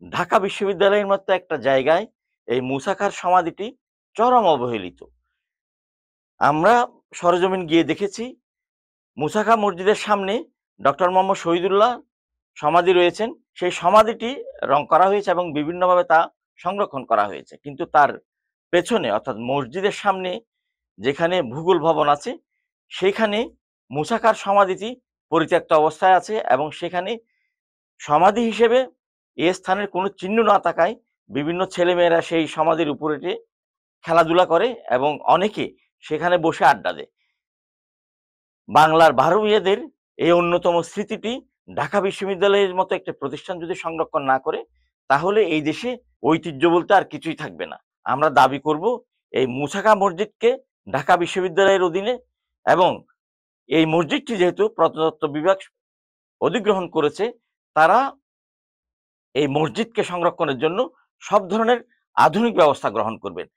ঢাকা বিশ্ববিদ্যালয়ের মতো একটা জায়গায় এই মুসা খাঁর সমাধিটি চরম অবহেলিত। আমরা সরেজমিন গিয়ে দেখেছি মুসা খাঁ মসজিদের সামনে ডক্টর মোহাম্মদ শহীদুল্লাহ সমাধি রয়েছেন। সেই সমাধিটি রং করা হয়েছে এবং বিভিন্নভাবে তা সংরক্ষণ করা হয়েছে, কিন্তু তার পেছনে অর্থাৎ মসজিদের সামনে যেখানে ভূগোল ভবন আছে সেখানে মুসা খাঁর সমাধিটি পরিত্যক্ত অবস্থায় আছে এবং সেখানে সমাধি হিসেবে এ স্থানের কোনো চিহ্ন না থাকায় বিভিন্ন ছেলেমেয়েরা সেই সমাধির উপরে খেলাধুলা করে এবং অনেকে সেখানে বসে আড্ডা দেয়। বাংলার ভারতীয়দের এই অন্যতম স্মৃতিটি ঢাকা বিশ্ববিদ্যালয়ের মতো একটা প্রতিষ্ঠান যদি সংরক্ষণ না করে, তাহলে এই দেশে ঐতিহ্য বলতে আর কিছুই থাকবে না। আমরা দাবি করব এই মুসা খাঁ মসজিদকে ঢাকা বিশ্ববিদ্যালয়ের অধীনে, এবং এই মসজিদটি যেহেতু প্রত্নতত্ত্ব বিভাগ অধিগ্রহণ করেছে, তারা এই মসজিদকে সংরক্ষণের জন্য সব ধরনের আধুনিক ব্যবস্থা গ্রহণ করবেন।